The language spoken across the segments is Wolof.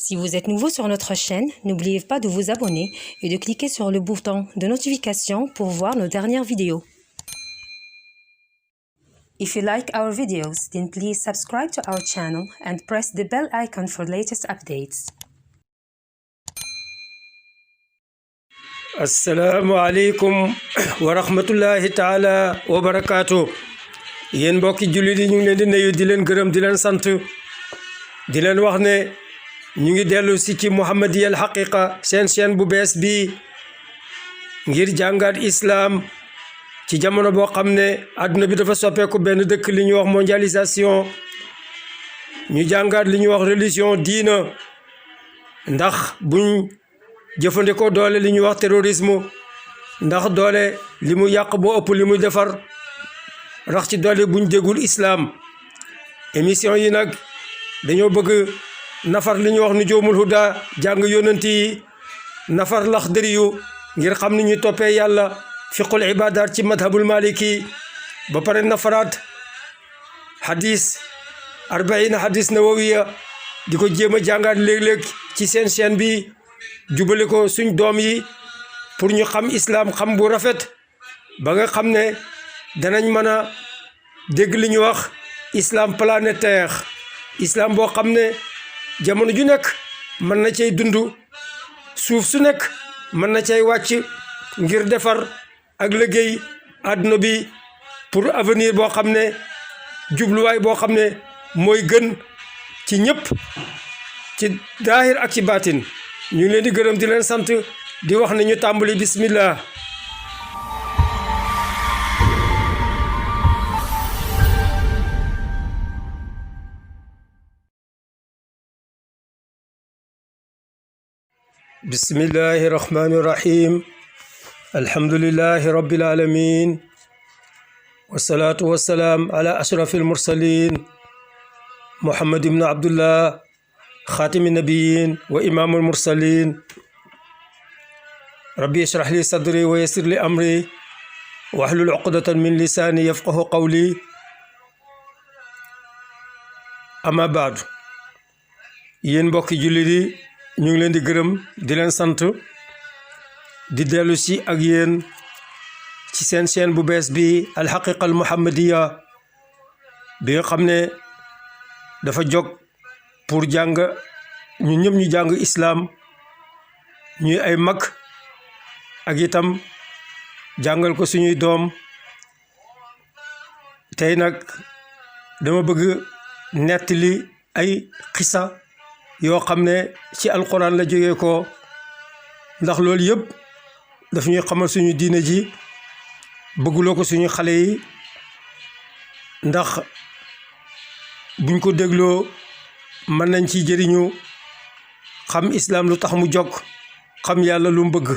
Si vous êtes nouveau sur notre chaîne, n'oubliez pas de vous abonner et de cliquer sur le bouton de notification pour voir nos dernières vidéos. If you like our videos, then please subscribe to our channel and press the bell icon for latest updates. Assalamu alaikum wa rahmatullahi ta'ala wa barakatuh. Yéen mbokki jullit yi ñu ngi leen di nuyu di leen gërëm di leen sant di leen wax ne ñu ngi dellu si ci Muhammadiya al Haqiqa seen chaîne bu bees bi ngir jàngaat islam ci jamono boo xam ne àdduna bi dafa soppeeku benn dëkk li ñuy wax mondialisation ñu jàngaat li ñuy wax religion diina ndax buñ jëfandikoo doole li ñuy wax terrorisme ndax doole li mu yàq boo ëpp li muy defar rax ci doole buñ déggul islam émission yi nag dañoo bëgg nafar li ñuy wax nujuumul huda jàng yonent yi nafar laxdari yu ngir xam ni ñu toppee yàlla fiqul ibadat ci madhabul maliki ba pare nafaraat hadis 40 hadis nawawiya di ko jéem a jàngaat léeg-léeg ci seen chaîne bi jubale ko suñ doom yi pour ñu xam islam xam bu rafet ba nga xam ne danañ mën a dégg li ñu wax islam planétaire islam boo xam ne jamono ju nekk mën na cay dund suuf su nekk mën na cay wàcc ngir defar ak liggéey àdduna bi pour avenir boo xam ne jubluwaay boo xam ne mooy gën ci ñëpp ci daahir ak ci baatin ñu ngi leen di gërëm di leen sant di wax ne ñu tàmbali bismillah bismillahi rahmani rahim alhamdulillahi rabbil alamin wassalatu wassalaam ala ashrafil mursalin muhammad ibn abdullah xaatimi nabiyin wa imaamul mursalin rabbi ishrah li sadri wa yassir li amri wahlul uqdatan min lisaani yafqahu qawli amma baadu yéen mbokki jullit yi ñu ngi leen di gërëm di leen sant di dellu si ak yéen ci seen chaîne bu bees bi al haqiqa al muhammadiya bi nga xam ne dafa jóg pour jàng ñu ñëpp ñu jàng islam ñuy ay mag ak itam jàngal ko suñuy doom tey nag dama bëgg nettali ay xisa yoo xam ne ci alquran la jógee ko ndax loolu yëpp daf ñuy xamal suñu diine ji bëgguloo ko suñu xale yi ndax buñ ko dégloo mën nañ ci jëriñu xam islam lu tax mu jóg xam yàlla lu mu bëgg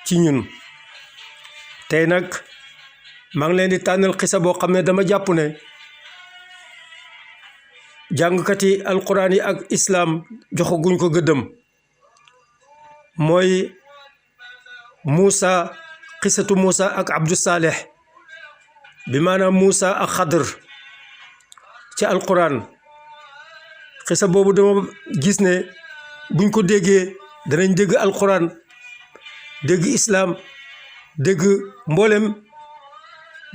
ci ñun tey nag maa ngi leen di tànnal xisa boo xam ne dama jàpp ne jàngkati alquran yi ak islam joxaguñ ko gëddëm mooy Muusa xisatu Muusa ak Abdou Saleh bi maanaam Muusa ak Xadr ci alquran xisa boobu dama gis ne buñ ko déggee danañ dégg alquran dégg islam dégg mboolem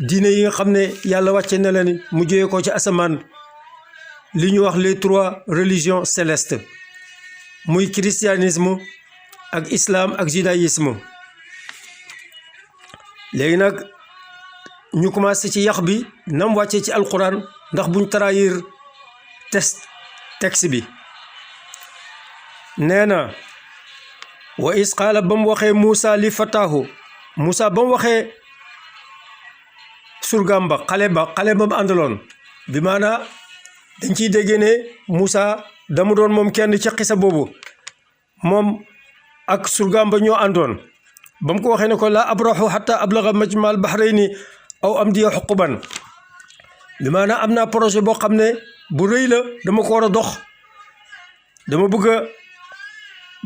diine yi nga xam ne yàlla wàcce na leen mu jógee ko ci asamaan li ñu wax les 3 religions célestes muy christianisme ak islam ak judaïsme léegi nag ñu commencé ci yax bi nam wàccee ci alquran ndax buñ trahir texte bi nee na wa is qaala ba mu waxee Muusa li fataahu Muusa ba mu waxee surgam ba xale ba mu àndaloon bi maanaa dañ ciy déggee ne Muusa dama doon moom kenn ci xisa boobu moom ak surgam ba ñoo àndoon ba mu ko waxee ne ko la abrahu hatta ablaga majmal bahrayni aw amdiya huquban bi maanaa am naa projet boo xam ne bu rëy la dama ko war a dox dama bëgg a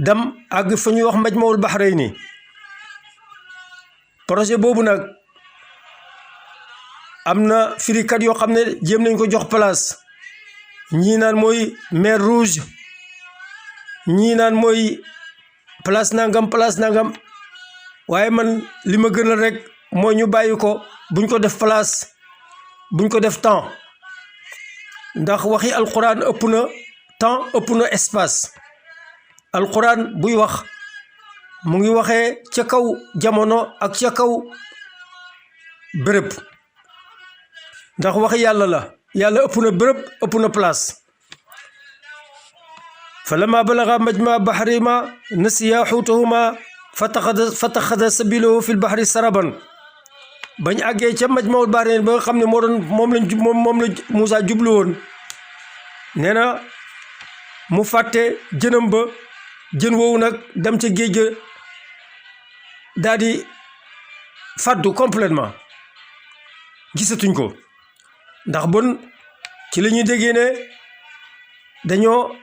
dem àgg fa ñuy wax majmawul bahrayni projet boobu nag am na firikat yoo xam ne jéem nañ ko jox place ñii naan mooy mer rouge ñii naan mooy place nangam waaye man li ma gën a rek mooy ñu bàyyi ko buñ ko def place buñ ko def temps ndax waxi alquran ëpp na temps ëpp na espace alquran buy wax mu ngi waxee ca kaw jamono ak ca kaw bërëb ndax waxi yàlla la yàlla ëpp na bërëb ëpp na place falamma balaga majma bahrihima nasiya xuutahuma fataxada sabilahu fi lbahri saraban bañ àggee ca majmawul bahrayn ba nga xam ne moom la Moussa jublu woon nee na mu fàtte jënam ba jën woowu nag dem ca géej ga daal di fàddu complètement gisatuñ ko ndax bon ci la ñuy déggee ne dañoo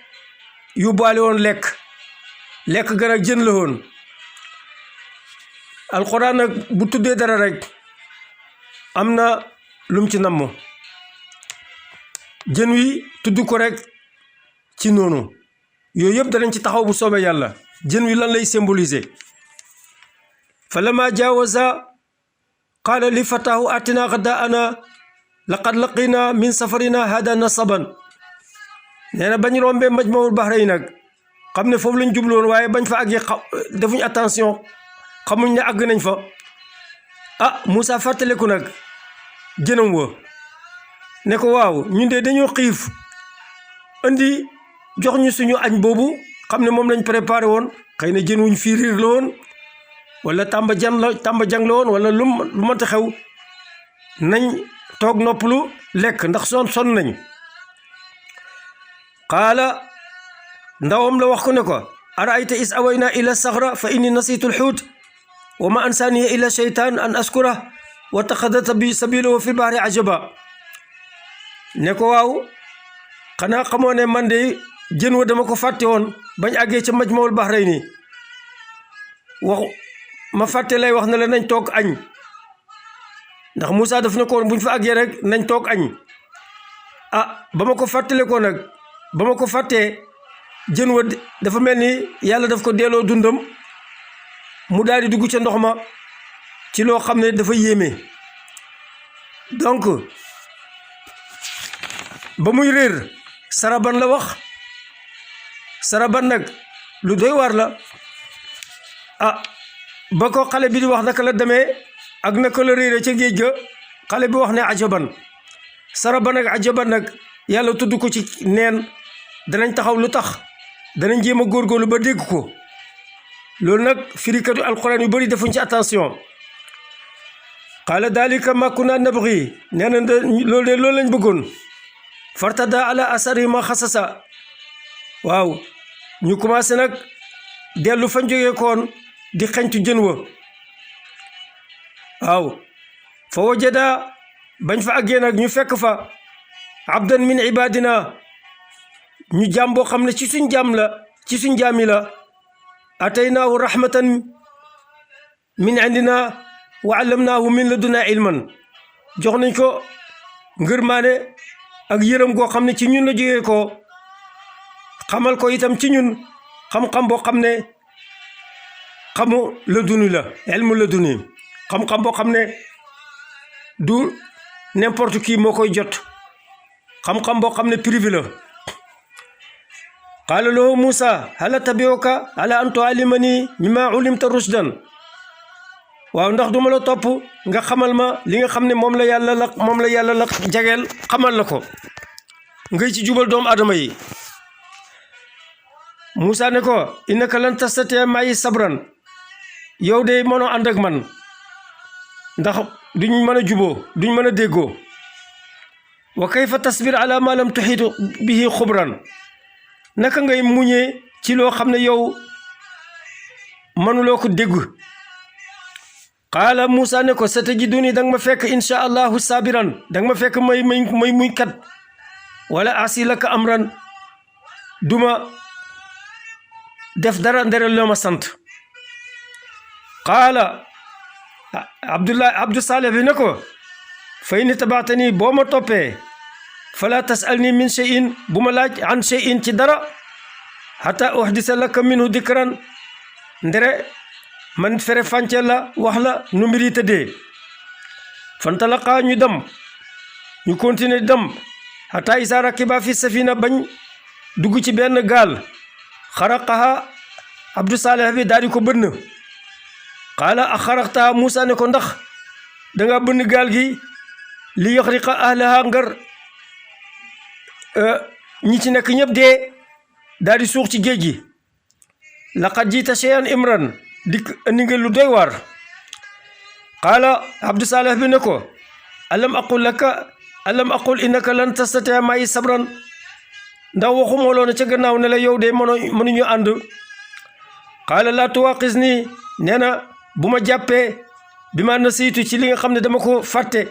yóbbaale woon lekk gan ak jën la woon alxuraan nag bu tuddee dara rek am na lum ci namm jën wi tudd ko rek ci noonu yooyu yëpp danañ ci taxaw bu soobee yàlla jën wi lan lay symboliser falamma jaawaza qaala li fataahu atina ghadaana laqad laqina min safarina hada nasaban nee na bañ rombee majmawul bahrayn nag xam ne foofu lañ jubloon waaye bañ fa àggee defuñ attention xamuñ ne àgg nañ fa Moussa fàttaliku nag jënam wa ne ko waaw ñun de dañoo xiif andi jox ñu suñu añ boobu xam ne moom lañ préparé woon xëy na jën wuñ fiiriir la woon wala tàmba jang la woon wala lu mënta xew nañ toog noppalu lekk ndax son nañ qaala ndawam la wax ko ne ko araayta is awayna ila saxra fa inni nasitu lxuut wa ma ansaaniya ila sheytaan an askura wa taxadata bi sabilahu fi bahri ajaba ne ko waaw xanaa xamoo ne man de jën wa dama ko fàtte woon bañ àggee ca majmawul bahrayni ma fàtte lay wax ne la nañ toog añ ndax Moussa daf ne ko woon buñ fa àggee rek nañ toog añ ba ma ko fàttale ko nag ba ma ko fàttee jën wa dafa mel ni yàlla daf ko delloo dundam mu daal di dugg ca ndox ma ci loo xam ne dafa yéeme donc ba muy réer saraban la wax saraban nag lu doy waar la ba ko xale bi di wax naka la demee ak naka la réere ca géej ga xale bi wax ne ajaban saraban ak ajaban nag yàlla tudd ko ci neen danañ taxaw lu tax danañ jéem a góorgóorlu ba dégg ko loolu nag firikatu alquran yu bëri defuñ ci attention qaala dalika ma kunna nabghi nee na loolu lañ bëggoon fartada ala asari ma xasasa waaw ñu commencé nag dellu fañ jógee koon di xeñtu jën wa waaw fa wajada bañ fa àggee nag ñu fekk fa abdan min ibadina ñu jaam boo xam ne ci suñ jaam yi la ataynaahu rahmatan min indina wa allamnaahu min laduna ilman jox nañ ko ngërmaane ak yërëm goo xam ne ci ñun la jógee ko xamal ko itam ci ñun xam-xam boo xam ne xamu laduni la ilmu laduni xam-xam boo xam ne du n'importe qui moo koy jot xam-xam boo xam ne privé la qaala lahu Moussa hal attabi'uka ala an tu'allimani mimma ulimta rushdan waaw ndax duma la topp nga xamal ma li nga xam ne moom la yàlla la jageel xamal la ko ngay ci jubal doomu aadama yi Moussa ne ko innaka lan tastati'a ma'i sabran yow de mënoo ànd ak man ndax duñ mën a juboo duñ mën a déggoo wa kayfa tasbir ala ma lam tuhit bihi xubran naka ngay muñee ci loo xam ne yow mënuloo ko dégg qaala Moussa ne ko satajiduni danga ma fekk insha allahu sabiran danga ma fekk may muñ kat wala asi laka amran duma def dara ndere loo ma sant qaala Abdou Saleh bi ne ko fa in tabaatani boo ma toppee fala tasalni min shay'in bu ma laaj an shay'in ci dara hatta uhdisa laka minhu dikran ndere man fere fànce la wax la nu mbir yi tëddee fantalaqa ñu dem ñu continuer dem hatta isa rakiba fi safina bañ dugg ci benn gaal xaraqaha Abdou Saleh bi daal di ko bënn qaala a xaraqtaha Moussa ne ko ndax danga bënn gaal gi li yaxriqa ahlaha ngar ñi ci nekk ñëpp dee daal di suux ci géej gi laqad jiita shay'an imran dikk andi nga lu doy waar qaala Abdou Saleh bi ne ko alam aqul innaka lan tastatia ma'i sabran ndax waxuma loona ca gannaaw ne la yow de mënuñu ànd qaala laa tuwaqisni nee na bu ma jàppee bi ma nasiitu ci li nga xam ne dama ko fàtte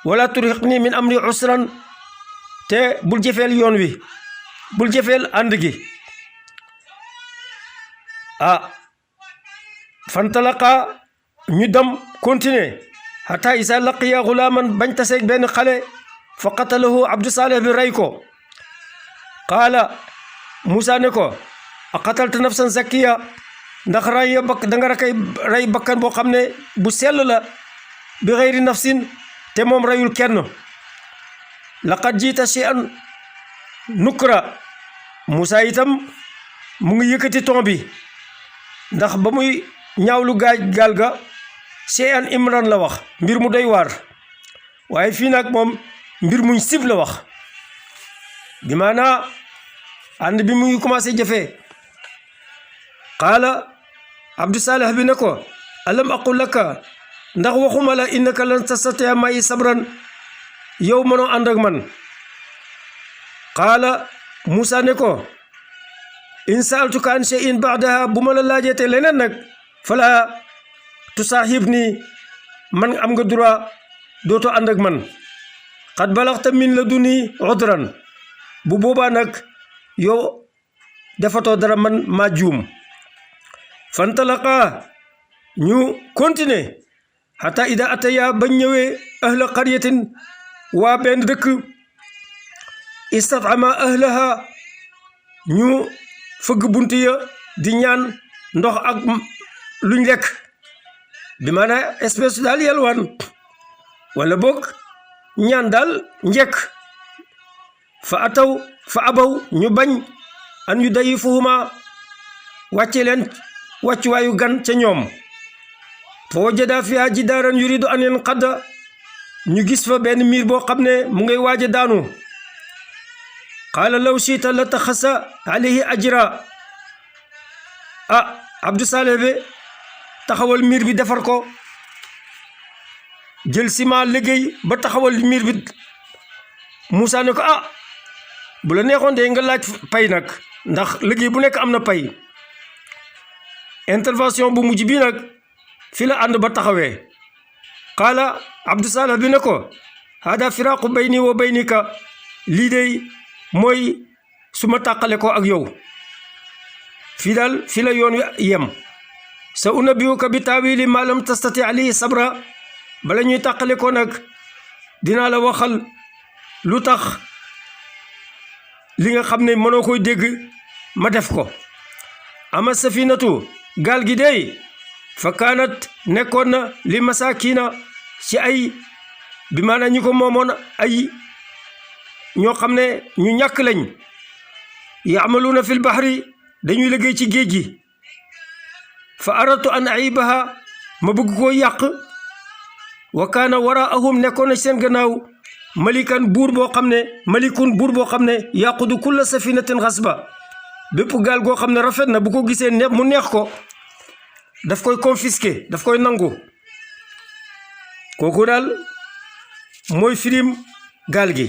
wala turhiqni min amri usran te bul jëfeel yoon wi bul jëfeel ànd gi fantalaqa ñu dem continuer hatta isa laqiya gulaaman bañ taseeg benn xale fa qatalahu Abdou Saleh bi rey ko qaala Moussa ne ko a qatalta nafsan zakkiya ndax danga rey bakkan boo xam ne bu sell la bi xeyri nafsin te moom reyul kenn laqad jiita shay'an nukra Moussa itam mu ngi yëkkati ton bi ndax ba muy ñaawlu gaal ga shay'an imran la wax mbir mu doy waar waaye fii nag moom mbir muñ sib la wax bi maanaa ànd bi mu ngi commencé jafe qaala Abdou Saleh bi ne ko alam aqul laka ndax waxuma la innaka lan tastatia ma'i sabran yow mënoo ànd ak man qaala Moussa ne ko in saaltuka an shay'in ba'daha bu ma la laajeete leneen nag fala tusaahibni man am nga droit dooto ànd ak man qad balaghta min laduni udran bu boobaa nag yow defatoo dara man maa juum fantalaqa ñu continuer hatta ida ataya bañ ñëwee ahla qaryatin waa benn dëkk istat'ama ahlaha ñu fëgg bunt ya di ñaan ndox ak luñ lekk bi maanaam espèce daal yalwaan wala boog ñaan daal njekk fa abaw ñu bañ an yu dayifuhuma wàcce leen wàccuwaayu gan ca ñoom fa wajada fiha jidaaran yuridu an yanqadda ñu gis fa benn miir boo xam ne mu ngay waaja daanu qaala law shiita la taxasa alayhi ajra Abdou Saleh be taxawal miir bi defar ko jël ciment liggéey ba taxawal miir bi Moussa ne ko bu la neexoon de nga laaj pay nag ndax liggéey bu nekk am na pay intervention bu mujj bi nag fi la ànd ba taxawee qaala Abdou Saleh bi ne ko hada firaqu bayni wa baynika lii de mooy su ma tàqale ko ak yow fii daal fi la yoon wi yem sa unabbiuka bi taawili ma lam tastati alayhi sabra bala ñuy tàqale ko nag dinaa la waxal lu tax li nga xam ne mënoo koy dégg ma def ko ama safinatu gaal gi dey fa kaanat nekkoon na li masakina ci ay bi maanaam ñi ko moomoon ay ñoo xam ne ñu ñàkk lañ yaamaluuna fil bahri dañuy liggéey ci géej gi fa aradtu an aibaha ma bëgg koo yàq wa kaana waraahum nekkoon na seen gannaaw malikun buur boo xam ne yaqudu kulla safinatin xasba bépp gaal goo xam ne rafet na bu ko gisee mu neex ko daf koy confisquer daf koy nangu kooku daal mooy firim gaal gi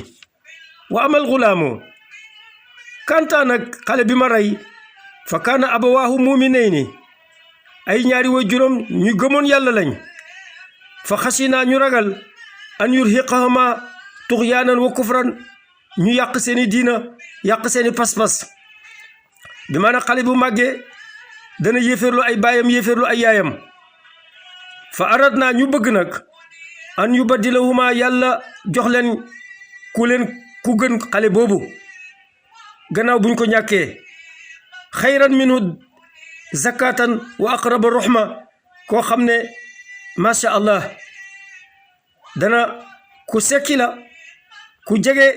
wa amal xulaamu kanta nag xale bi ma rey fa kaana abawaahu muminayni ay ñaari way juróom ñu gëmoon yàlla lañ fa xasina ñu ragal an yurhiqahuma tuxyaanan wa kufran ñu yàq seeni diina yàq seeni pas-pas bi maanaam xale bu màggee dana yéeféerlu ay baayam yéeféerlu ay yaayam fa arad naa ñu bëgg nag an yubaddilahuma yàlla jox leen ku gën xale boobu gannaaw buñ ko ñàkkee xayran minhu zakatan wa aqraba ruhma koo xam ne macha allah dana ku sekki la ku jege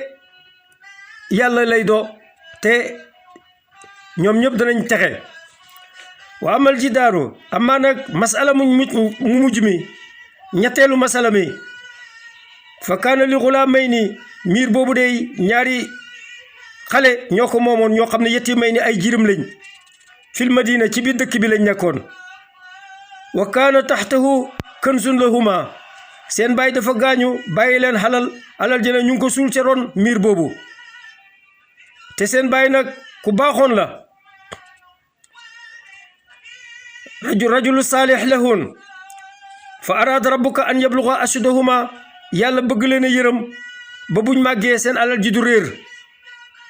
yàlla lay doo te ñoom ñëpp danañ texe wa amal jidaaru amaa nag masala mu mujj mi ñetteelu masala mi fa kaana li xulaamayni miir boobu dey ñaari xale ñoo ko moomoon ñoo xam ne yatiimayni ay jirim lañ fil madina ci biir dëkk bi lañ nekkoon wa kaana taxtahu kanzun lahuma seen baay dafa gaañu bàyyi leen alal jëne ñu ngi ko suul ca ron miir boobu te seen baay nag ku baaxoon la rajulu saalih lahun fa araada rabbuka an yabluga asudahuma yàlla bëgg leen a yërëm ba buñ màggee seen alal ji du réer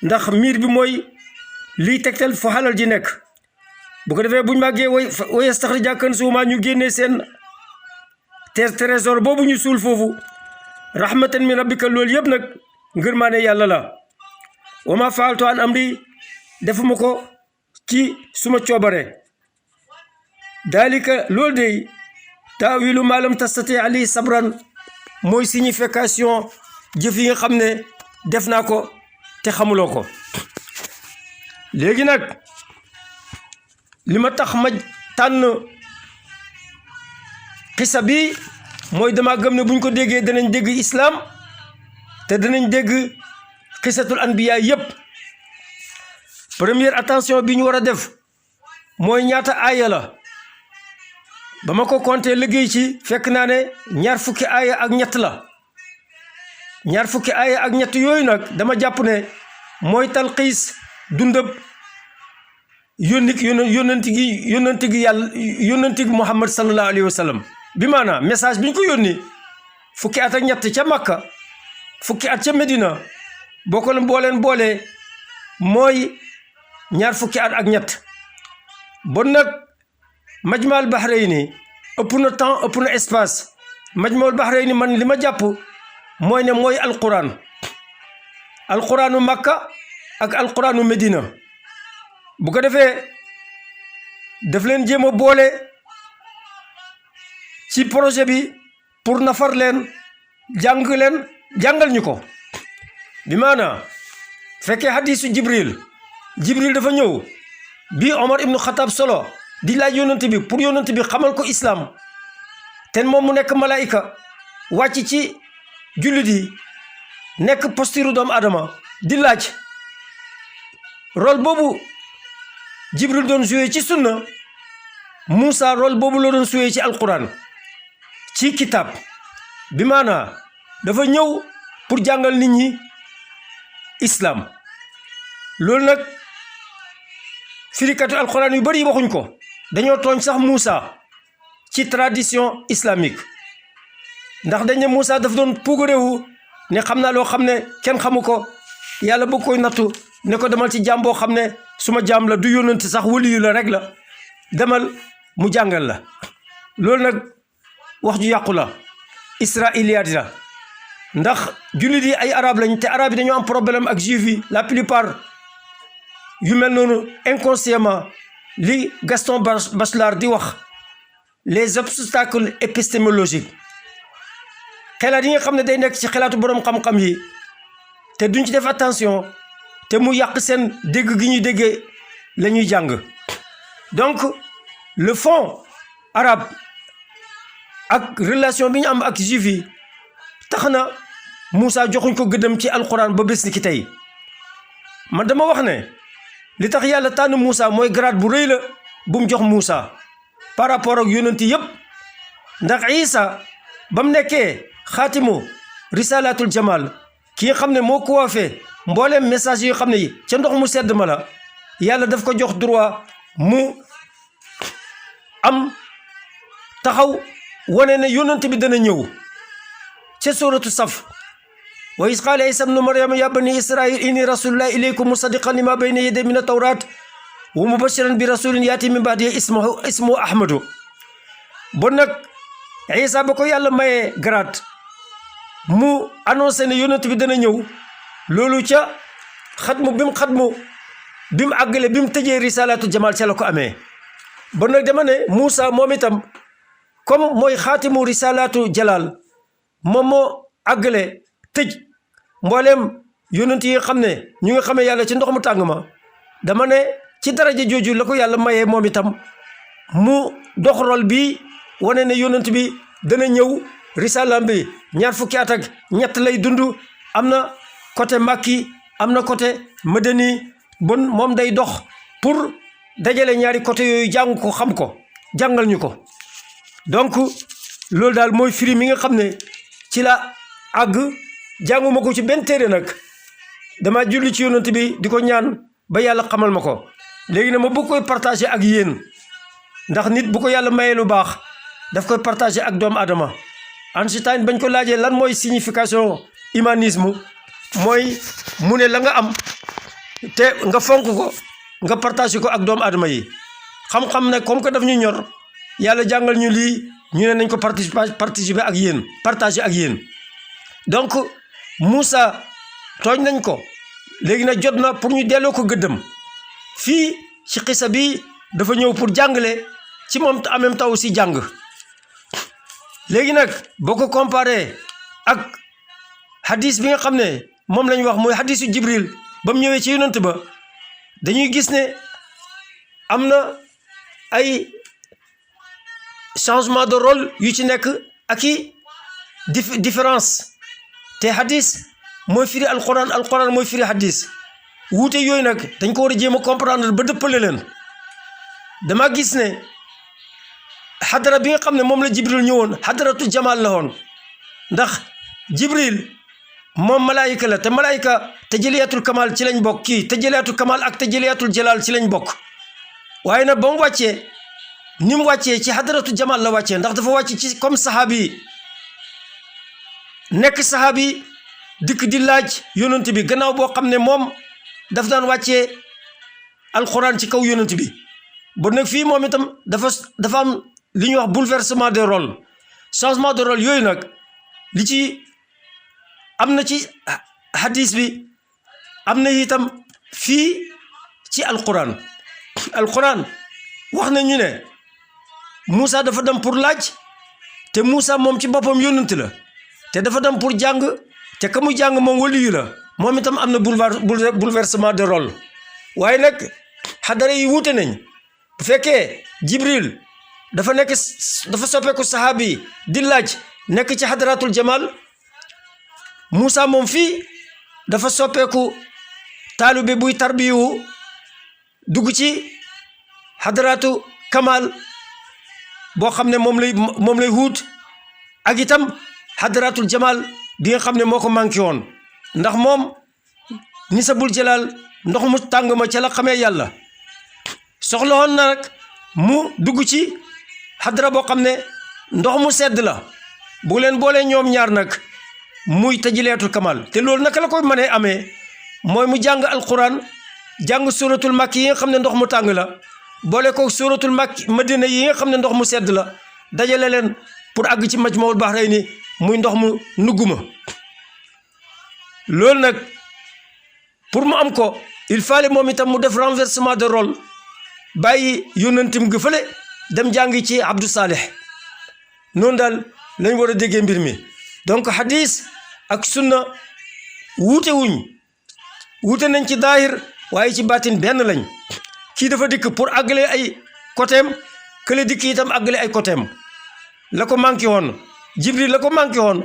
ndax miir bi mooy liy tegtal fu alal ji nekk bu ko defee buñ màggee way yastaxrija kanzahuma ñu génnee seen trésor boobu ñu suul foofu rahmatan min rabbika loolu yëpp nag ngërmaane yàlla la wa ma faaltu an amri defuma ko ci suma coobare dalika loolu de taawilu ma lam tastati ali sabran mooy signification jëf yi nga xam ne def naa ko te xamuloo ko léegi nag li ma tax ma tànn xisa bi mooy dama gëm ne buñ ko déggee danañ dégg islam te danañ dégg xisatul anbiya yépp première attention bi ñu war a def mooy ñaata aaya la ba ma ko compté liggéey ci fekk naa ne ñaar fukki aaya ak ñett la ñaar fukki aaya ak ñett yooyu nag dama jàpp ne mooy talxiis dundëb yónnanti gi yàlla yónnanti gi Muhammad sallallahu alayhi wa sallam bi maanaam message bi ñu ko yónni fukki at ak ñett ca Makka fukki at ca Medina boo ko leen boolee mooy ñaar fukki at ak ñett bon nag Majmaal Bahrayni ëpp na temps ëpp na espace Majmaal Bahrayni man li ma jàpp mooy ne mooy alquraanu Makka ak alquraanu Medina bu ko defee daf leen jéem a boole ci projet bi pour nafar leen jàngal ñu ko bi maanaam fekkee hadisu Jibril dafa ñëw bi Omar ibnu Xataab solo di laaj yonent bi pour yonent bi xamal ko islam te moom mu nekk malaayika wàcc ci jullit yi nekk posture doomu adama di laaj rôle boobu Jibril doon joué ci sunna Moussa rôle boobu la doon joué ci alquran ci kitab bi maanaa dafa ñëw pour jàngal nit ñi islam loolu nag firikatu alquran yu bari waxuñ ko dañoo tooñ sax Moussa ci tradition islamique ndax dañ ne Moussa daf doon puugarewu ne xam naa loo xam ne kenn xamu ko yàlla bëgg koy nattu ne ko demal ci jaam boo xam ne suma jaam la du yónnante sax waliyu la rek la demal mu jàngal la loolu nag wax ju yàqu la israiliyaat la ndax jullit yi ay arab lañ te arab yi dañoo am problème ak juif yi la plupart yu mel noonu inconsciemment li Gaston Bachelard di wax les obstacles épistémologiques xelaat yi nga xam ne day nekk ci xelaatu boroom xam-xam yi te duñ ci def attention te mu yàq seen dégg gi ñuy déggee la ñuy jàng donc le fond arabe ak relation bi ñu am ak juif yi tax na Moussa joxuñ ko gëddëm ci alquran ba bés ni ki tey man dama wax ne li tax yàlla tànn Moussa mooy grade bu rëy la bu mu jox Moussa par rapport ak yonent yépp ndax Isa ba mu nekkee xaatimu risalatul jamal ki nga xam ne moo coiffé mbooleem message yoo xam ne yi ca ndox mu sedd ma la yàlla daf ko jox droit mu am taxaw wane ne yonent bi dana ñëw ca suratu saf wa is qaala Isa ibnu Maryama ya bani israil inni rasulullah ilaykum musaddiqan lima bayna yaday min at-tawrat wa mubashiran bi rasulin yaati min ba'di ismuhu ahmadu bon nag Isa ba ko yàlla mayee grade mu annoncé ne yonent bi dana ñëw loolu ca xatmu bi mu xatmu bi mu àggale bi mu tëjee risalatu jamal ca la ko amee bon nag dama ne Moussa moom itam comme mooy xaatimu risalatu jalal moom moo àggale tëj mbooleem yonent yi nga xam ne ñu nga xamee yàlla ci ndox mu tàng ma dama ne ci daraja jooju la ko yàlla mayee moom itam mu dox rol bi wane ne yonent bi dana ñëw risalam bi 20 fukki at ak ñett lay dund am na côté Makki am na côté Madani bon moom day dox pour dajale ñaari côté yooyu jàng ko xam ko jàngal ñu ko donc loolu daal mooy firi mi nga xam ne ci la àgg jànguma ko ci benn téere nag dama julli ci yonent bi di ko ñaan ba yàlla xamal ma ko léegi na ma bëgg koy partager ak yéen ndax nit bu ko yàlla mayee lu baax daf koy partager ak doomu adama Einstein bañ ko laajee lan mooy signification humanisme mooy mu ne la nga am te nga fonk ko nga partager ko ak doomu adama yi xam-xam ne comme que daf ñu ñor yàlla jàngal ñu lii ñu ne nañ ko participer ak yéen partager ak yéen donc Moussa tooñ nañ ko léegi nag jot na pour ñu delloo ko gëddëm fii ci xisa bi dafa ñëw pour jàngale ci moom en même temps aussi jàng léegi nag boo ko comparé ak hadis bi nga xam ne moom lañ wax mooy hadisu Jibril ba mu ñëwee ci yonent ba dañuy gis ne am na ay changement de rôle yu ci nekk ak i différence te hadis mooy firi alquran mooy firi hadis wuute yooyu nag dañ ko war a jéem a comprendre ba dëppale leen dama gis ne xadara bi nga xam ne moom la Jibril ñëwoon xadaratu jamal la woon ndax Jibril moom malaayika la te malaayika tajaliyatul kamal ci lañ bokk kii tajaliyatul kamal ak tajaliyatul jalal ci lañ bokk waaye nag ba mu wàccee ni mu wàccee ci xadaratu jamal la wàccee ndax dafa wàcc ci comme saxaabi yi nekk saxaabi dikk di laaj yonent bi gannaaw boo xam ne moom daf daan wàccee alquran ci kaw yonent bi ba nag fii moom itam dafa am li ñuy wax bouleversement de rôle changement de rôle yooyu nag li ci am na ci hadis bi am na itam fii ci alquran wax nañu ne Moussa dafa dem pour laaj te Moussa moom ci boppam yonent la te dafa dem pour jàng te ka mu jàng moom waliyu la moom itam am na bouleversement de rôle waaye nag xadara yi wuute nañ bu fekkee Jibril dafa soppeeku saxaabi di laaj nekk ci xadaratul jamal Moussa moom fii dafa soppeeku taalibe buy tarbiyu dugg ci xadaratu kamal boo xam ne moom lay huut ak itam xadaratul jamal bi nga xam ne moo ko manqué woon ndax moom nisabul jalal ndox mu tàng ma ca la xamee yàlla soxla woon na nag mu dugg ci xadara boo xam ne ndox mu sedd la bu leen boolee ñoom ñaar nag muy tajaliyatul kamal te loolu naka la koy mënee amee mooy mu jàng alquran jàng suratul makki yi nga xam ne ndox mu tàng la boole ko suratul makki madina yi nga xam ne ndox mu sedd la dajale leen pour àgg ci majmaul bahrayni muy ndox mu nugguma loolu nag pour mu am ko il fallait moom itam mu def renversement de rôle bàyyi yónnantim gi fële dem jàngi ci Abdou Saleh noonu daal lañ war a déggee mbir mi donc hadis ak sunna wuute nañ ci daahir waaye ci baatin benn lañ kii dafa dikk pour àggale ay côtéem kële dikk itam àggale ay côtéem la ko manqué woon Jibril la ko manqué woon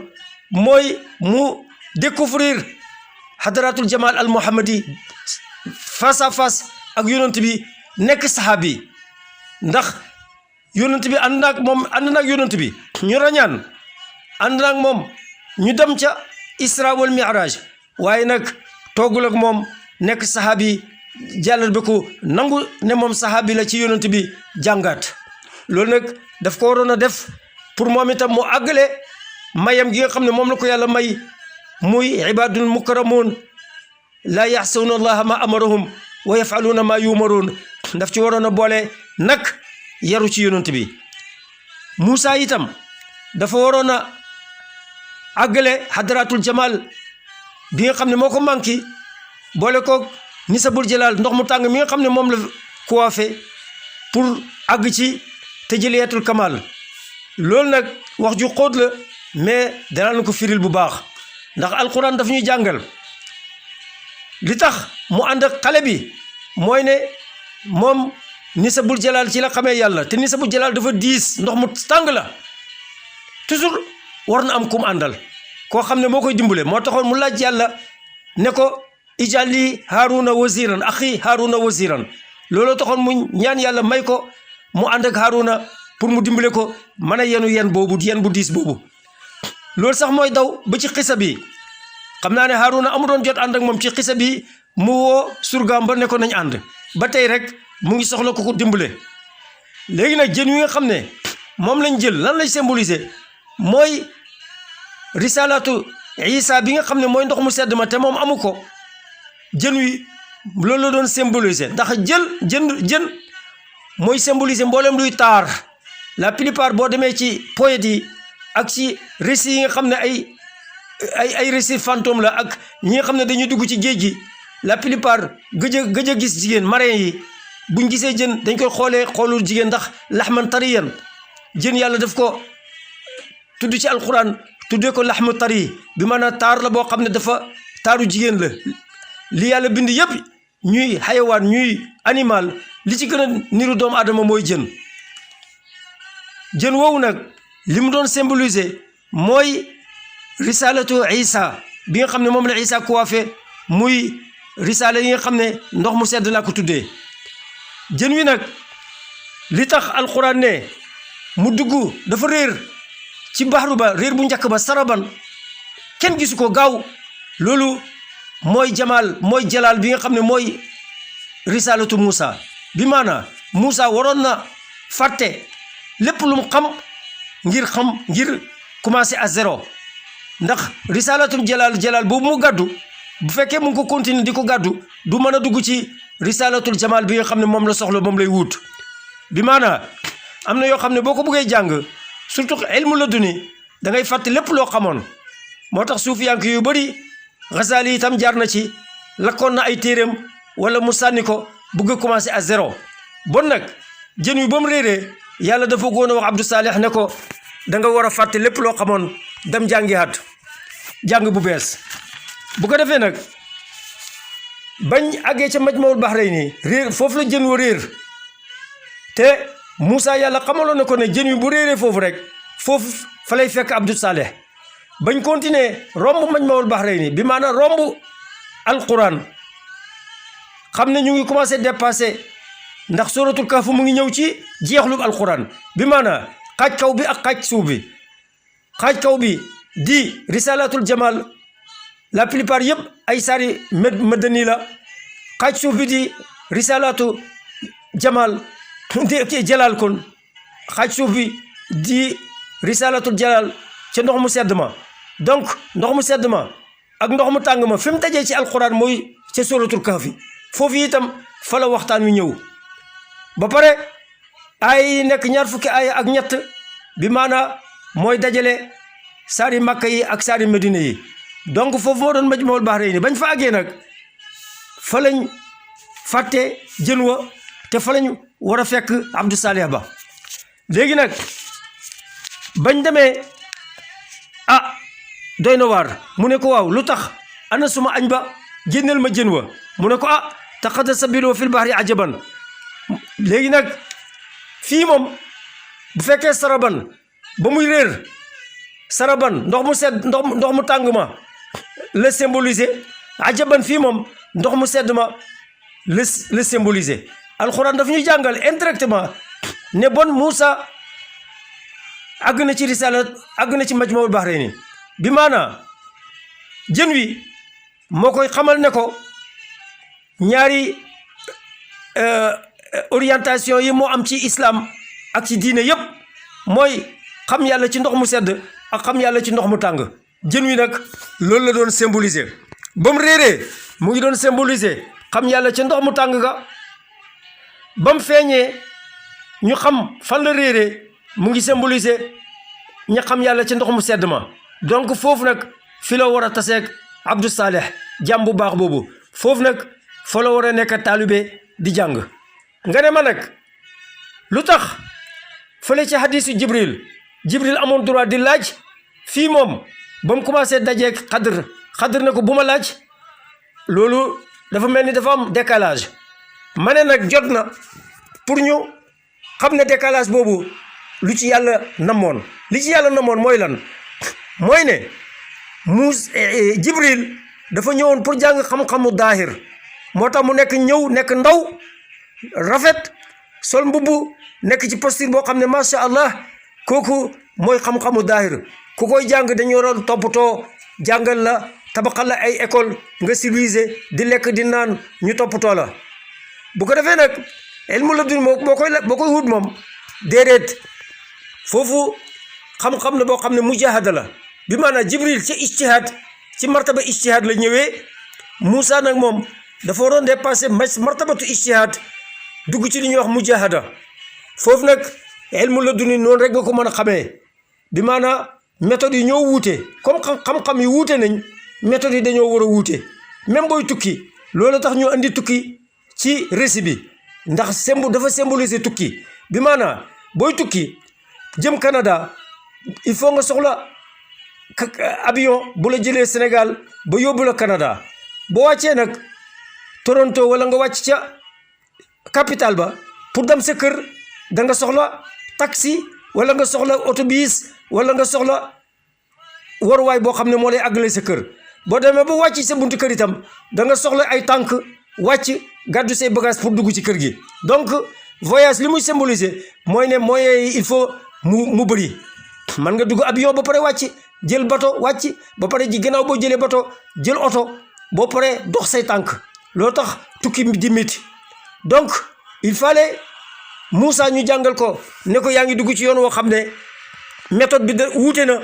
mooy mu découvrir hadaratul jamal al muhammadi face à face ak yonent bi nekk saxaabi ndax yonent bi ànd naag yonent bi ñu rañaan ànd naag moom ñu dem ca isra wal mi'raj waaye nag toogul ak moom nekk saxaabi jàllal ba ko nangu ne moom saxaabi la ci yonent bi jàngaat loolu nag daf ko waroon a def pour moom itam mu àggale mayam gi nga xam ne moom la ko yàlla may muy ibadul mukarramun laa yaxsawna allaha ma amarahum wa yafaluuna ma yumaruun daf ci waroon a boole nag yaru ci yonent bi Moussa itam dafa waroon a àggale hadaratul jamal bi nga xam ne moo ko manqué boole ko nisabul jalaal ndox mu tàng mi nga xam ne moom la coiffé pour àgg ci tajaliyatul kamal loolu nag wax ju xóot la mais danaa la ko firil bu baax ndax alquran daf ñuy jàngal li tax mu ànd ak xale bi mooy ne moom nisabul jalaal ci la xamee yàlla te nisabul jalaal dafa diis ndox mu tàng la toujours war na am kum àndal koo xam ne moo koy dimbale moo taxoon mu laaj yàlla ne ko ijali haruna waziran axi haruna waziran looloo taxoon mu ñaan yàlla may ko mu ànd ak haruna pour mu dimbale ko mën a yenu yen boobu yen bu diis boobu loolu sax mooy daw ba ci xisa bi xam naa ne haruna amu doon jot ànd ak moom ci xisa bi mu woo surgaam ba ne ko nañ ànd ba tey rek mu ngi soxla ko dimbale léegi nag jën wi nga xam ne moom lañ jël lan lay symboliser mooy risalatu isa bi nga xam ne mooy ndox mu sedd ma te moom amu ko jën wi loolu la doon symboliser ndax jën mooy symboliser mboolem luy taar la plupart boo demee ci poètes yi ak ci récits yi nga xam ne ay récits fantôme la ak ñi nga xam ne dañuy dugg ci géej gi la plupart gëj a gis jigéen marin yi buñ gisee jën dañ koy xoolul jigéen ndax laxman tariyan jën yàlla daf ko tudd ci alquran tuddee ko laxmu tari bi maanaam taar la boo xam ne dafa taaru jigéen la li yàlla bind yëpp ñuy xayawaan ñuy animal li ci gën a niru doomu aadama mooy jën woowu nag li mu doon symboliser mooy risalatu isa bi nga xam ne moom la isa coiffé muy risala yi nga xam ne ndox mu sedd laa ko tuddee jën wi nag li tax alquran ne mu dugg dafa réer ci baxru ba réer bu njëkk ba saraban kenn gisu ko gaaw loolu mooy jamaal mooy jalaal bi nga xam ne mooy risalatu Moussa bi maana Moussa waroon na fàtte lépp lu mu xam ngir commencer à zéro ndax risalatum jalaal boobu mu gàddu bu fekkee mu ngi ko continuer di ko gàddu du mën a dugg ci risalatul jamal bi nga xam ne moom la soxla moom lay wut bi maana am na yoo xam ne boo ko bëggee jàng surtout ilmu la duni da ngay fàtte lépp loo xamoon moo tax suufiyank yu bëri Ghazali itam jaar na ci lakkoon na ay téeréem wala mu sànni ko bëgg a commencer à zéro bon nag jën wi ba mu réeree yàlla dafa góon a wax Abdou Salih ne ko da nga war a fàtte lépp loo xamoon dem jàngiwaat jàng bu bees bu ko defee nag bañ àggee ca Majmahul Bahrayni réer foofu la jën wa réer te Moussa yàlla xamaloon na ko ne jën wi bu réeree foofu rek foofu fa lay fekk Abdou Salih bañ continuer romb Majmahul Bahrayni bi maanaam romb alquran xam ne ñu ngi commencé dépassé ndax suratul Kahf mu ngi ñëw ci jeexlub alquran bi maanaam xaaj kaw bi ak xaaj suuf bi xaaj kaw bi di risalatul jamal la plupart yëpp ay saari madani la xaaj suuf bi di risalatu jamal di jalal kon xaaj suuf bi di risalatul jalal ca ndox mu sedd ma donc ndox mu sedd ma ak ndox mu tàng ma fi mu dajee ci alquran mooy ca suratul kahfi foofu itam fa la waxtaan wi ñëw ba pare ay nekk ñaar fukki ay ak ñett bi maana mooy dajale saari makka yi ak saari medina yi donc foofu moo doon Majmahul Bahrayni bañ fa àggee nag fa lañ fàtte jën wa te fa lañ war a fekk Abdou Salih ba léegi nag bañ demee doy na waar mu ne ko waaw lu tax ana suma añ ba génneel ma jën wa mu ne ko taqada sabilu fil bahri ajaban léegi nag fii moom bu fekkee saraban ba muy réer saraban ndox mu sedd ndox mu tàng ma la symboliser ajaban fii moom ndox mu sedd ma la symboliser alxuraan daf ñuy jàngal indirectement ne bon Moussa àgg na ci risaala àgg na ci Majmahul Bahrayni bi maanaa jën wi moo koy xamal ne ko ñaari orientation yi moo am ci islam ak ci diine yépp mooy xam yàlla ci ndox mu sedd ak xam yàlla ci ndox mu tàng jën wi nag loolu la doon symboliser ba mu réeree mu ngi doon symboliser xam yàlla ci ndox mu tàng ga ba mu feeñee ñu xam fan la réeree mu ngi symboliser ña xam yàlla ci ndox mu sedd ma donc foofu nag fi la war a taseeg Abdou Salih jàmm bu baax boobu foofu nag fa la war a nekk taalibe di jàng nga ne ma nag lu tax fële ci hadisu jibril amoon droit di laaj fii moom ba mu commencé dajeeg xadr ne ko bu ma laaj loolu dafa mel ni dafa am décalage ma ne nag jot na pour ñu xam ne décalage boobu lu ci yàlla namoon li ci yàlla namoon mooy lan mooy ne jibril dafa ñëwoon pour jàng xam-xamu daahir moo tax mu nekk ndaw rafet sol mbubu nekk ci posture boo xam ne macha allah kooku mooy xam-xamu daahir ku koy jàng dañu waroon toppatoo jàngal la tabaxal la ay école nga civilisé di lekk di naan ñu toppatoo la bu ko defee nag ilmu ladun boo koy wut moom déedéet foofu xam-xam la boo xam ne mujahada la bi maanaam jibril ci ijtihaad ci martaba ijtihaad la ñëwee Moussa nag moom dafa waroon dépassé martabatu ijtihaad dugg ci li ñuy wax mujahada foofu nag ilmu laduni noonu rek nga ko mën a xamee bi maanaam méthode yi ñoo wuute comme xam-xam yi wuute nañ méthode yi dañoo war a wuute même booy tukki loolu tax ñu andi tukki ci récit bi ndax dafa symboliser tukki bi maanaam booy tukki jëm Canada il faut nga soxla avion bu la jëlee Sénégal ba yóbbu la Canada boo wàccee nag Toronto wala nga wàcc ca capital ba pour dem sa kër da nga soxla taxi wala nga soxla autobus wala nga soxla waruwaay boo xam ne moo lay àggale sa kër boo demee ba wàcc sa buntu kër itam da nga soxla ay tànk wàcc gàddu say bagage pour dugg ci kër gi donc voyage li muy symboliser mooy ne moyens yi il faut mu bëri man nga dugg avion ba pare wàcc jël bato wàcc ba pare ji gannaaw boo jëlee bato jël oto boo pare dox say tànk loo tax tukki di métti donc il fallait Moussa ñu jàngal ko ne ko yaa ngi dugg ci yoon woo xam ne méthode bi wuute na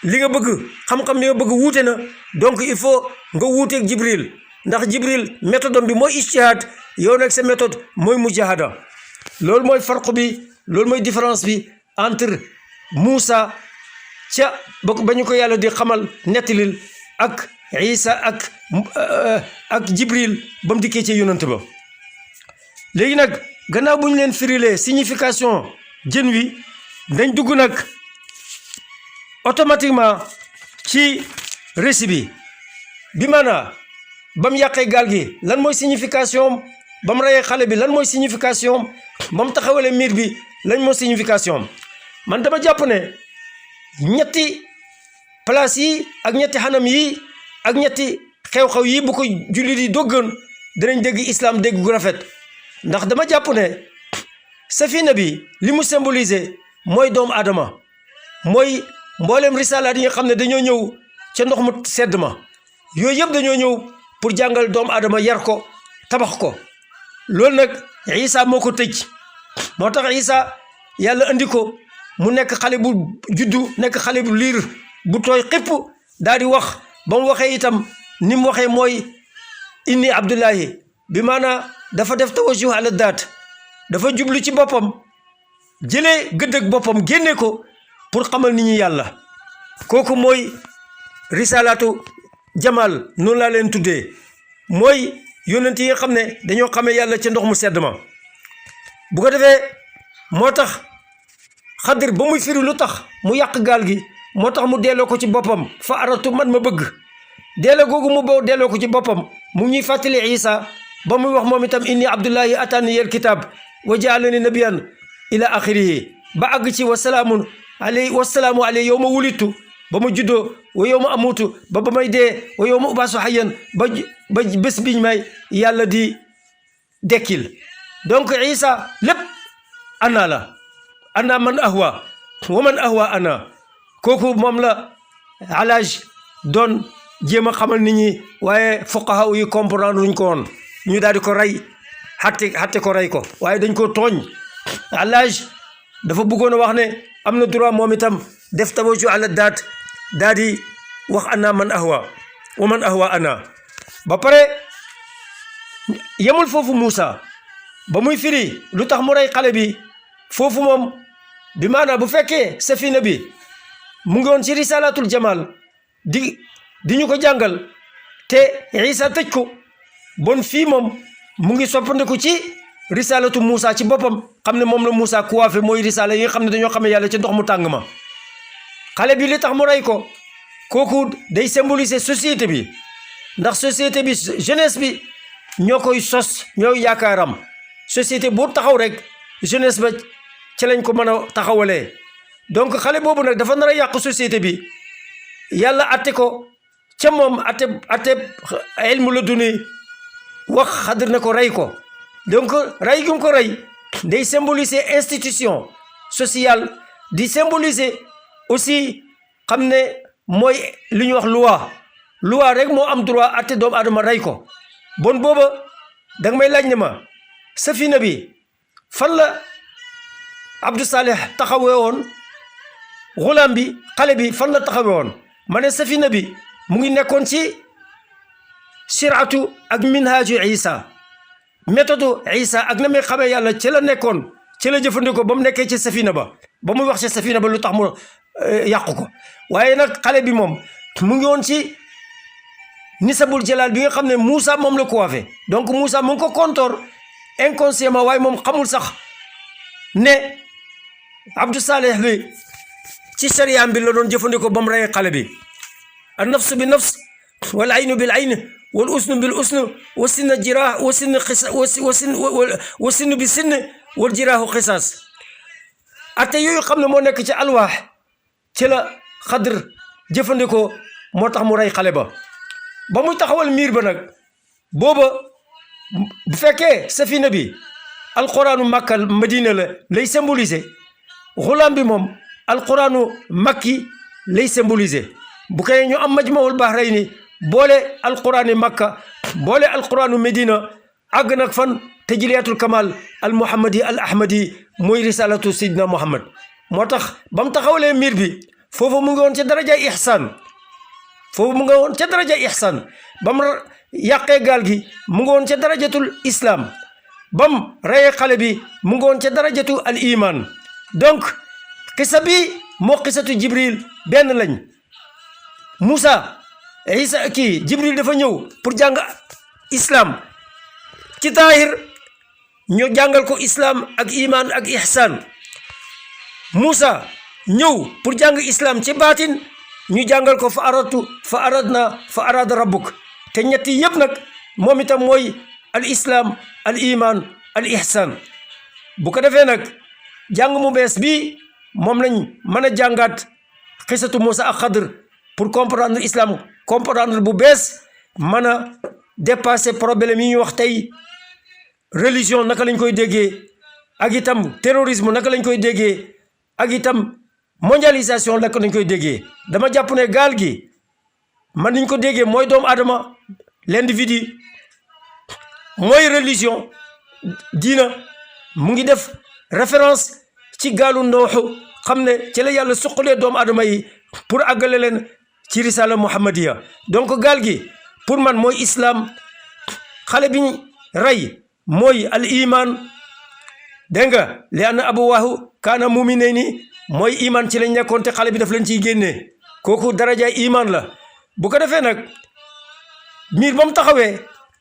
li nga bëgg xam-xam li nga bëgg wuute na donc il faut nga wuuteeg Jibril ndax Jibril méthode bi mooy ijtihaad yow nag sa méthode mooy mujahada loolu mooy farq bi loolu mooy différence bi entre Moussa ca ba ñu ko yàlla di xamal nettalil ak Isa ak Jibril ba mu dikkee ci yonant ba léegi nag gannaaw bu ñu leen firilee signification jën wi dañ dugg nag automatiquement ci récit bi maanaa ba mu yàqee gaal gi lan mooy signification ba mu reyee xale bi lan mooy signification ba mu taxawalee miir bi lan mooy signification man dama jàpp ne ñetti place yi ak ñetti xanam yi ak ñetti xew-xew yi bu ko jullit yi doggoon danañ dégg islam dégg gu rafet ndax dama jàpp ne safina bi li mu symboliser mooy doomu aadama mooy mboolem risalaat yi nga xam ne dañoo ñëw ca ndox mu sedd ma yooyu yëpp dañoo ñëw pour jàngal doomu aadama yar ko tabax ko loolu nag Isa moo ko tëj moo tax Isa yàlla andi ko mu nekk xale bu juddu nekk xale bu liir bu tooy xëpp daal di wax ba mu waxee itam ni mu waxee mooy inni abdullahi bi maanaa dafa def tawajjuh ala daat dafa jublu ci boppam jëlee gëddëg boppam génne ko pour xamal nit ñi yàlla kooku mooy risalaatu jamal noonu laa leen tuddee mooy yónnent yi nga xam ne dañoo xamee yàlla ca ndox mu sedd ma bu ko defee moo tax xadir ba muy firi lu tax mu yàq gaal gi moo tax mu delloo ko ci boppam fa aratu man ma bëgg delloo googu mu boo delloo ko ci boppam mu ngi ñuy fàttali Isa ba muy wax moom itam inni abdullahi atani yel kitab wa jaalani nabiyan ila axirihi ba àgg ci wasalaamu aley yow ma wulitu ba ma juddoo wa yow ma amutu ba may dee wa yow ma ubaasu hayyan ba bés biñ may yàlla di dekkil donc Isa lépp ana la ana man ahwa wa man ahwa ana kooku moom la alaaj doon jéem a xamal nit ñi waaye fuqaha yi comprendre luñ ko woon ñu daal di ko rey xatte ko rey ko waaye dañ ko tooñ alaaj dafa bëggoon a wax ne am na droit moom itam def tawajjuh ala daat daal di wax ana man ahwa wa man ahwa ana ba pare yemul foofu Moussa ba muy firi lu tax mu rey xale bi foofu moom bi maanaam bu fekkee safina bi mu ngi woon ci risalatul jamal di ñu ko jàngal te Isa tëj ko bon fii moom mu ngi soppandiku ci risalatu Moussa ci boppam xam ne moom la Moussa coiffé mooy risala yi nga xam ne dañoo xamee yàlla ci ndox mu tàng ma xale bi li tax mu rey ko kooku day symboliser société bi ndax société bi jeunesse bi ñoo koy sos ñoo yaakaaram société bu taxaw rek jeunesse ba ci lañ ko mën a taxawalee donc xale boobu nag dafa nar a yàq société bi yàlla atte ko ca moom atte ilmu la duni wax Xadir ne ko rey ko donc rey gi mu ko rey day symboliser institution sociale di symboliser aussi xam ne mooy li ñuy wax loi rek moo am droit atte doomu aadama rey ko bon booba danga may laaj ne ma safina bi fan la Abdou Saleh taxawee woon xulaam bi xale bi fan la taxawee woon ma ne safina bi mu ngi nekkoon ci siratu ak minhaju Isa méthode Isa ak na muy xamee yàlla ci la nekkoon ci la jëfandikoo ba mu nekkee ci safina ba muy wax ci safina ba lu tax mu yàqu ko waaye nag xale bi moom mu ngi woon ci nisabul jalaal bi nga xam ne Moussa moom la coiffé donc Moussa mu ngi ko kontoor inconsciemment waaye moom xamul sax ne Abdou Saleh bi ci sariyaam bi la doon jëfandikoo ba mu rey xale bi an nafsu bi nafs wal aynu bil ayn wal usnu bil usnu wa sinna jirah wa sinn wa sinn bi sinn wal jiraahu xisaas ate yooyu xam ne moo nekk ci alwaax ci la Xadir jëfandikoo moo tax mu rey xale ba muy taxawal miir ba nag booba bu fekkee safina bi alquraanu Makka Madina la lay symboliser xulaam bi moom alquraanu Makki lay symboliser bu kay ñu am majmaul bahrayni boole alquraani Makka boole alquraanu Medina àgg nag fan tajliyatul kamal al muhammadi al ahmadi mooy risalatu sidna Muhammad moo tax ba mu taxawalee miir bi foofu mu ngi woon ca darajay ihsaan ba mu yàqee gaal gi mu ngi woon ca darajatul islam ba mu reyee xale bi mu ngi woon ca darajatu al iman donc xisa bi moo xisatu Jibril benn lañ Moussa Isa Jibril dafa ñëw pour jàng islam ci taahir ñu jàngal ko islam ak iman ak ihsan Moussa ñëw pour jàng islam ci baatin ñu jàngal ko fa arada rabbuk te ñetti yëpp nag moom itam mooy al islam al iman al ihsan bu ko defee nag jàng mu bees bi moom lañ mën a jàngaat xisatu Moussa ak Xadir pour comprendre islam comprendre bu bees mën a dépasser problème yi ñuy wax tey religion naka lañ koy déggee ak itam terrorisme naka lañ koy déggee ak itam mondialisation naka lañ koy déggee dama jàpp ne gaal gi man niñ ko déggee mooy doomu aadama l'individu mooy religion diina mu ngi def référence ci gaalu nooxu xam ne ci la yàlla suqalee doomu aadama yi pour àggale leen ci risala muhammadiya donc gaal gi pour man mooy islam xale bi rey mooy al iman dégg nga li anna abawaahu kaana muminayni mooy iman ci lañ nekkoon te xale bi daf leen ciy génnee kooku darajaay iman la bu ko defee nag miir ba mu taxawee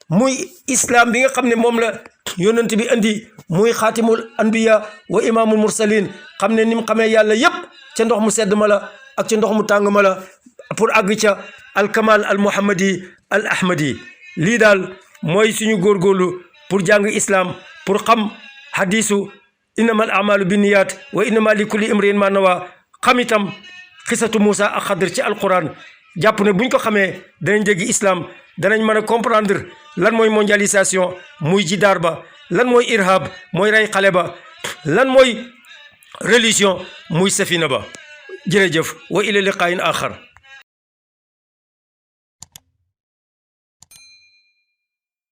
muy islam bi nga xam ne moom la yonent bi andi muy xaatimul anbiya wa imaamul mursalin xam ne ni mu xamee yàlla yépp ca ndox mu sedd ma la ak ca ndox mu tàng ma la pour àgg ca alkamal al muhammadi al ahmadi lii daal mooy suñu góorgóorlu pour jàng islam pour xam hadisu innama al amalu binniyat wa innama li kulli imrin ma nawa xam itam xisatu Moussa ak Xadir ci alquran jàpp ne buñ ko xamee danañ dégg islam danañ mën a comprendre lan mooy mondialisation muy jidaar ba lan mooy irhab mooy rey xale ba lan mooy religion muy safina ba jërëjëf wa ila liqaayin axar